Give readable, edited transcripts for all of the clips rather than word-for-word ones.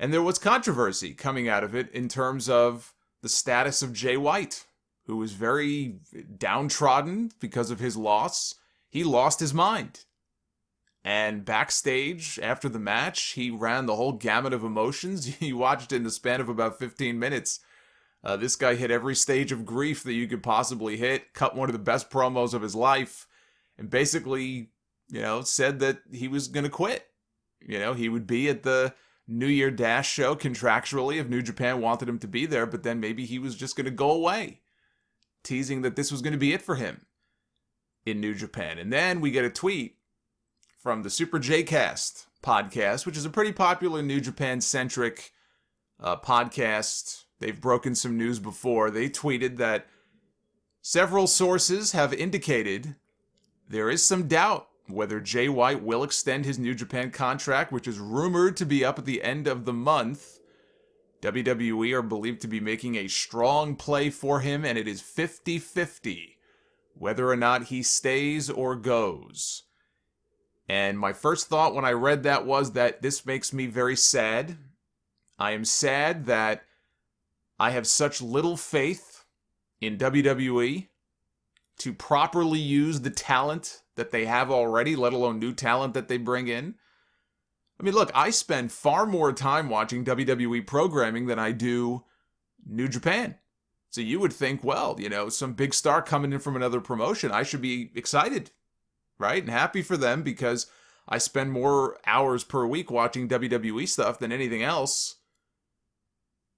And there was controversy coming out of it in terms of the status of Jay White, who was very downtrodden because of his loss. He lost his mind. And backstage, after the match, he ran the whole gamut of emotions. You watched it in the span of about 15 minutes. This guy hit every stage of grief that you could possibly hit, cut one of the best promos of his life, and basically, said that he was going to quit. He would be at the New Year Dash show contractually if New Japan wanted him to be there, but then maybe he was just going to go away, teasing that this was going to be it for him in New Japan. And then we get a tweet from the Super J-Cast podcast, which is a pretty popular New Japan-centric podcast. They've broken some news before. They tweeted that several sources have indicated there is some doubt whether Jay White will extend his New Japan contract, which is rumored to be up at the end of the month. WWE are believed to be making a strong play for him, and it is 50-50 whether or not he stays or goes. And my first thought when I read that was that this makes me very sad. I am sad that I have such little faith in WWE to properly use the talent that they have already, let alone new talent that they bring in. I mean, look, I spend far more time watching WWE programming than I do New Japan. So you would think, well, some big star coming in from another promotion, I should be excited, right? And happy for them because I spend more hours per week watching WWE stuff than anything else.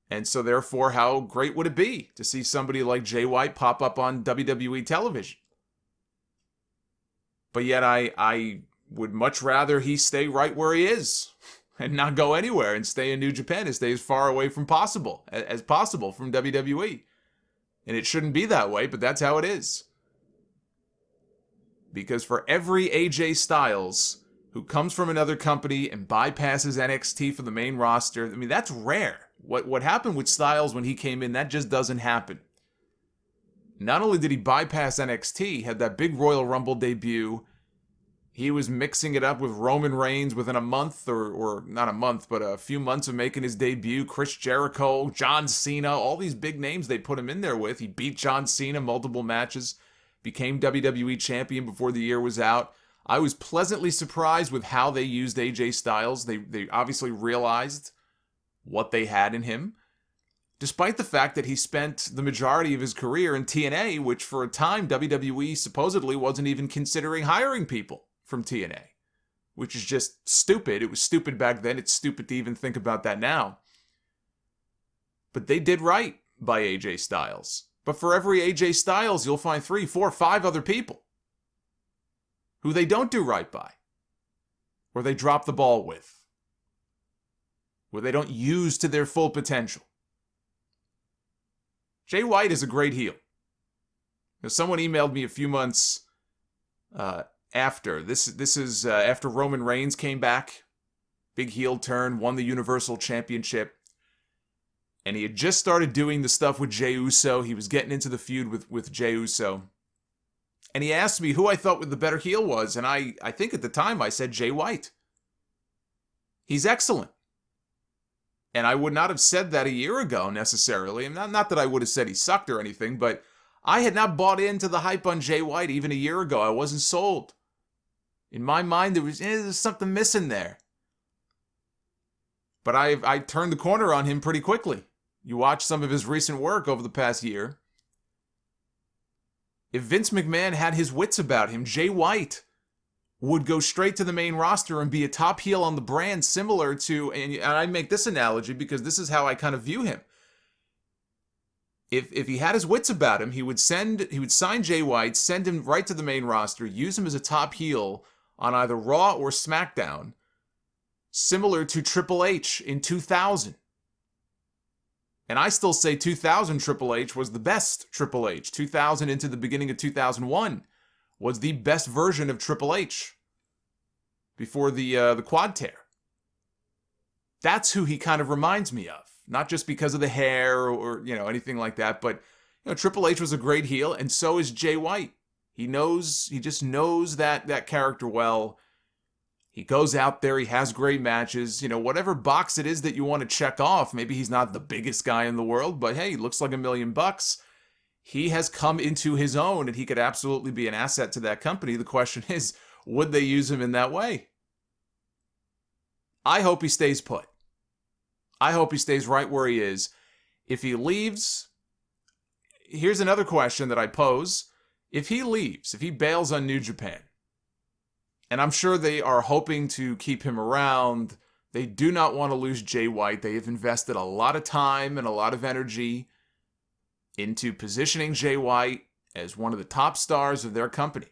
And so therefore, how great would it be to see somebody like Jay White pop up on WWE television? But yet I would much rather he stay right where he is and not go anywhere and stay in New Japan and stay as far away from as possible from WWE. And it shouldn't be that way, but that's how it is. Because for every AJ Styles who comes from another company and bypasses NXT for the main roster, I mean, that's rare. What happened with Styles when he came in, that just doesn't happen. Not only did he bypass NXT, had that big Royal Rumble debut, he was mixing it up with Roman Reigns within a month, or not a month, but a few months of making his debut. Chris Jericho, John Cena, all these big names they put him in there with. He beat John Cena multiple matches, became WWE champion before the year was out. I was pleasantly surprised with how they used AJ Styles. They obviously realized what they had in him, despite the fact that he spent the majority of his career in TNA, which for a time WWE supposedly wasn't even considering hiring people from TNA, which is just stupid. It was stupid back then. It's stupid to even think about that now. But they did right by AJ Styles. But for every AJ Styles, you'll find 3, 4, 5 other people who they don't do right by, or they drop the ball with, where they don't use to their full potential. Jay White is a great heel. Now, someone emailed me a few months after. This is after Roman Reigns came back, big heel turn, won the Universal Championship, and he had just started doing the stuff with Jey Uso. He was getting into the feud with Jey Uso. And he asked me who I thought the better heel was, and I think at the time I said Jay White. He's excellent. And I would not have said that a year ago necessarily. Not that I would have said he sucked or anything, but I had not bought into the hype on Jay White even a year ago. I wasn't sold. In my mind, there's something missing there. But I turned the corner on him pretty quickly. You watch some of his recent work over the past year. If Vince McMahon had his wits about him, Jay White would go straight to the main roster and be a top heel on the brand, similar to, and I make this analogy because this is how I kind of view him. If he had his wits about him, he would sign Jay White, send him right to the main roster, use him as a top heel on either Raw or SmackDown, similar to Triple H in 2000. And I still say 2000 Triple H was the best Triple H. 2000 into the beginning of 2001 was the best version of Triple H before the quad tear. That's who he kind of reminds me of. Not just because of the hair or anything like that, but Triple H was a great heel, and so is Jay White. He just knows that character well. He goes out there, he has great matches, whatever box it is that you want to check off. Maybe he's not the biggest guy in the world, but hey, looks like $1 million. He has come into his own, and he could absolutely be an asset to that company. The question is, would they use him in that way? I hope he stays put. I hope he stays right where he is. If he leaves, here's another question that I pose. If he leaves, if he bails on New Japan, and I'm sure they are hoping to keep him around, they do not want to lose Jay White. They have invested a lot of time and a lot of energy into positioning Jay White as one of the top stars of their company.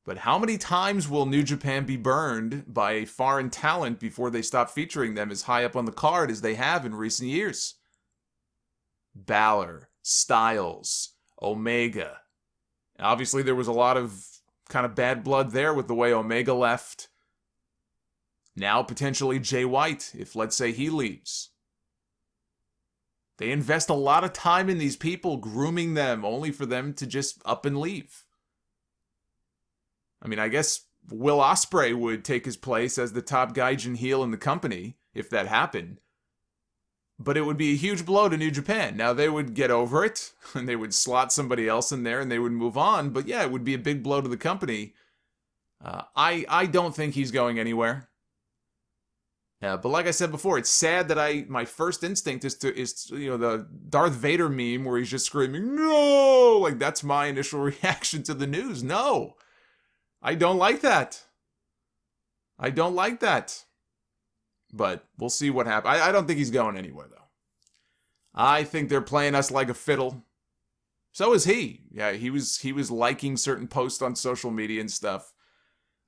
But how many times will New Japan be burned by a foreign talent before they stop featuring them as high up on the card as they have in recent years? Balor, Styles, Omega. Obviously, there was a lot of kind of bad blood there with the way Omega left. Now, potentially Jay White, if let's say he leaves. They invest a lot of time in these people, grooming them, only for them to just up and leave. I mean, I guess Will Ospreay would take his place as the top Gaijin heel in the company, if that happened. But it would be a huge blow to New Japan. Now, they would get over it, and they would slot somebody else in there, and they would move on. But yeah, it would be a big blow to the company. I don't think he's going anywhere. But like I said before, it's sad that my first instinct is the Darth Vader meme where he's just screaming, "No!" Like, that's my initial reaction to the news. No! I don't like that. I don't like that. But we'll see what happens. I don't think he's going anywhere, though. I think they're playing us like a fiddle. So is he. Yeah, he was liking certain posts on social media and stuff.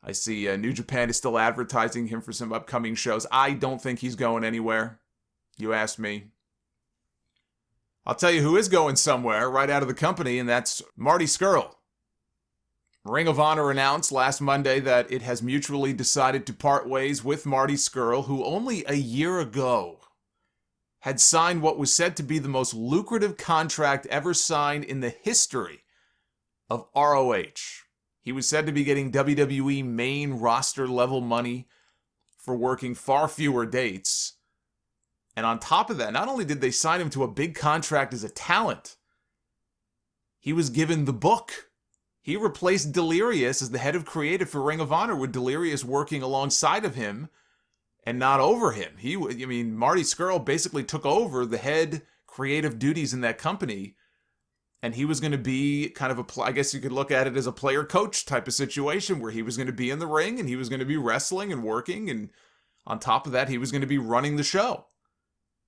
I see New Japan is still advertising him for some upcoming shows. I don't think he's going anywhere. You ask me. I'll tell you who is going somewhere right out of the company, and that's Marty Scurll. Ring of Honor announced last Monday that it has mutually decided to part ways with Marty Scurll, who only a year ago had signed what was said to be the most lucrative contract ever signed in the history of ROH. He was said to be getting WWE main roster level money for working far fewer dates. And on top of that, not only did they sign him to a big contract as a talent, he was given the book. He replaced Delirious as the head of creative for Ring of Honor, with Delirious working alongside of him and not over him. Marty Scurll basically took over the head creative duties in that company, and he was going to be kind of I guess you could look at it as a player-coach type of situation, where he was going to be in the ring and he was going to be wrestling and working, and on top of that, he was going to be running the show.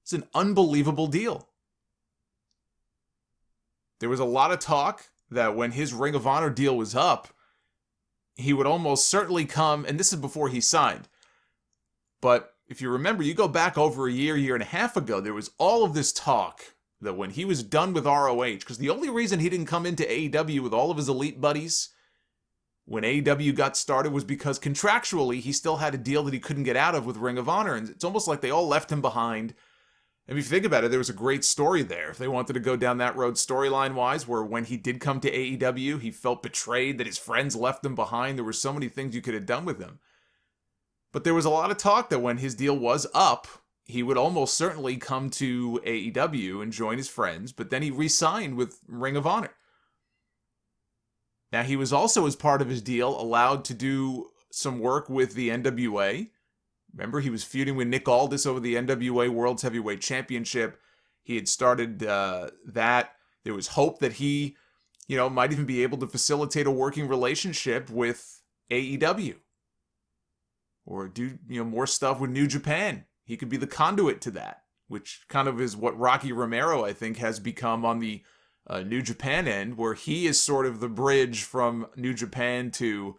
It's an unbelievable deal. There was a lot of talk that when his Ring of Honor deal was up, he would almost certainly come, and this is before he signed. But if you remember, you go back over a year and a half ago, there was all of this talk that when he was done with ROH, because the only reason he didn't come into AEW with all of his elite buddies when AEW got started was because contractually he still had a deal that he couldn't get out of with Ring of Honor, and it's almost like they all left him behind. And if you think about it, there was a great story there. If they wanted to go down that road storyline-wise, where when he did come to AEW, he felt betrayed that his friends left him behind. There were so many things you could have done with him. But there was a lot of talk that when his deal was up, he would almost certainly come to AEW and join his friends, but then he re-signed with Ring of Honor. Now, he was also, as part of his deal, allowed to do some work with the NWA. Remember, he was feuding with Nick Aldis over the NWA World's Heavyweight Championship. He had started that. There was hope that he, might even be able to facilitate a working relationship with AEW. Or do, more stuff with New Japan. He could be the conduit to that, which kind of is what Rocky Romero, I think, has become on the New Japan end, where he is sort of the bridge from New Japan to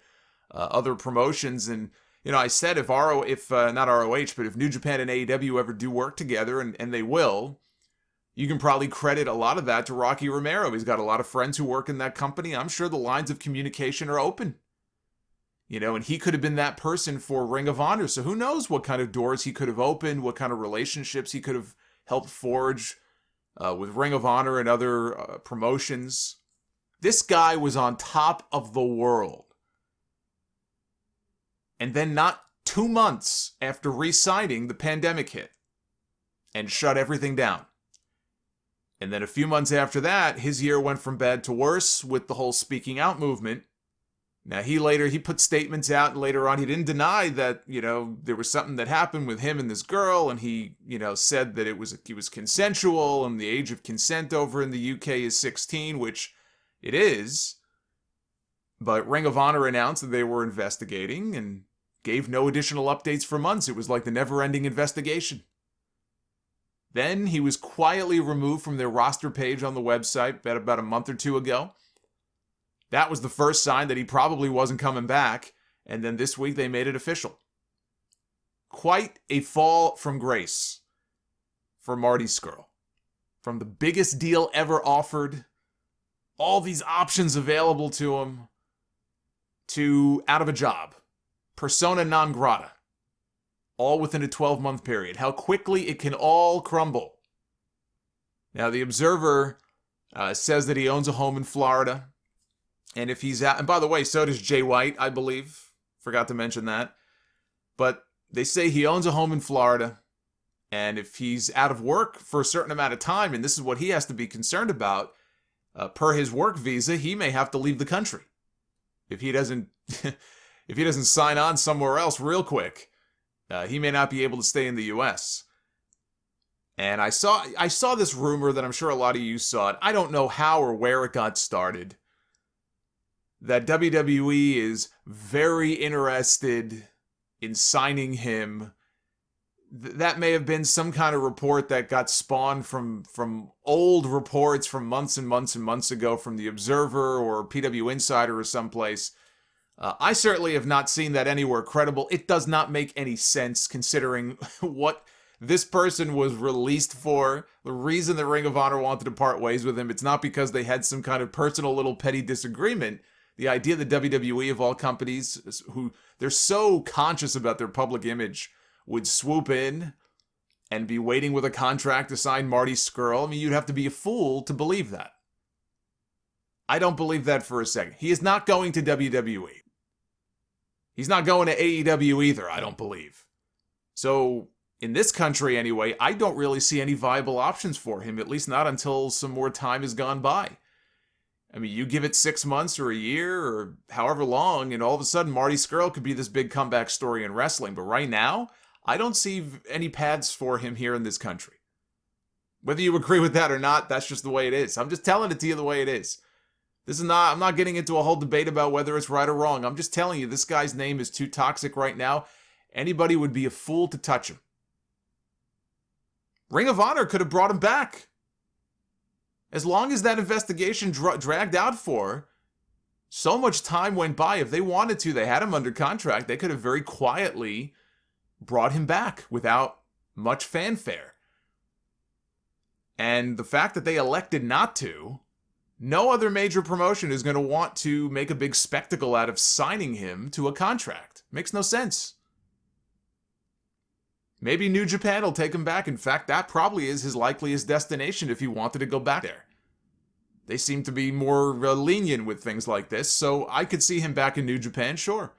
other promotions. And I said if not ROH, but if New Japan and AEW ever do work together, and they will, you can probably credit a lot of that to Rocky Romero. He's got a lot of friends who work in that company. I'm sure the lines of communication are open. And he could have been that person for Ring of Honor. So who knows what kind of doors he could have opened, what kind of relationships he could have helped forge with Ring of Honor and other promotions. This guy was on top of the world. And then not 2 months after re-signing, the pandemic hit and shut everything down. And then a few months after that, his year went from bad to worse with the whole speaking out movement. Now, he put statements out, and later on he didn't deny that, there was something that happened with him and this girl, and he, said that it was consensual, and the age of consent over in the UK is 16, which it is. But Ring of Honor announced that they were investigating and gave no additional updates for months. It was like the never-ending investigation. Then he was quietly removed from their roster page on the website about a month or two ago. That was the first sign that he probably wasn't coming back, and then this week they made it official. Quite a fall from grace for Marty Scurll. From the biggest deal ever offered, all these options available to him, to out of a job, persona non grata, all within a 12-month period. How quickly it can all crumble. Now, the Observer says that he owns a home in Florida. And if he's out, and by the way, so does Jay White, I believe. Forgot to mention that. But they say he owns a home in Florida. And if he's out of work for a certain amount of time, and this is what he has to be concerned about, per his work visa, he may have to leave the country. If he doesn't sign on somewhere else real quick, he may not be able to stay in the U.S. And I saw this rumor that I'm sure a lot of you saw it. I don't know how or where it got started, that WWE is very interested in signing him. That may have been some kind of report that got spawned from old reports from months and months and months ago from the Observer or PW Insider or someplace. I certainly have not seen that anywhere credible. It does not make any sense considering what this person was released for. The reason the Ring of Honor wanted to part ways with him, it's not because they had some kind of personal little petty disagreement. The idea that WWE, of all companies, who they're so conscious about their public image, would swoop in and be waiting with a contract to sign Marty Scurll. I mean, you'd have to be a fool to believe that. I don't believe that for a second. He is not going to WWE. He's not going to AEW either, I don't believe. So, in this country anyway, I don't really see any viable options for him, at least not until some more time has gone by. I mean, you give it 6 months or a year or however long, and all of a sudden Marty Scurll could be this big comeback story in wrestling. But right now, I don't see any paths for him here in this country. Whether you agree with that or not, that's just the way it is. I'm just telling it to you the way it is. I'm not getting into a whole debate about whether it's right or wrong. I'm just telling you, this guy's name is too toxic right now. Anybody would be a fool to touch him. Ring of Honor could have brought him back. As long as that investigation dragged out for, so much time went by. If they wanted to, they had him under contract. They could have very quietly brought him back without much fanfare. And the fact that they elected not to, no other major promotion is going to want to make a big spectacle out of signing him to a contract. Makes no sense. Maybe New Japan will take him back. In fact, that probably is his likeliest destination if he wanted to go back there. They seem to be more lenient with things like this, so I could see him back in New Japan, sure.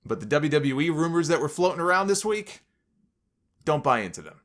But the WWE rumors that were floating around this week, don't buy into them.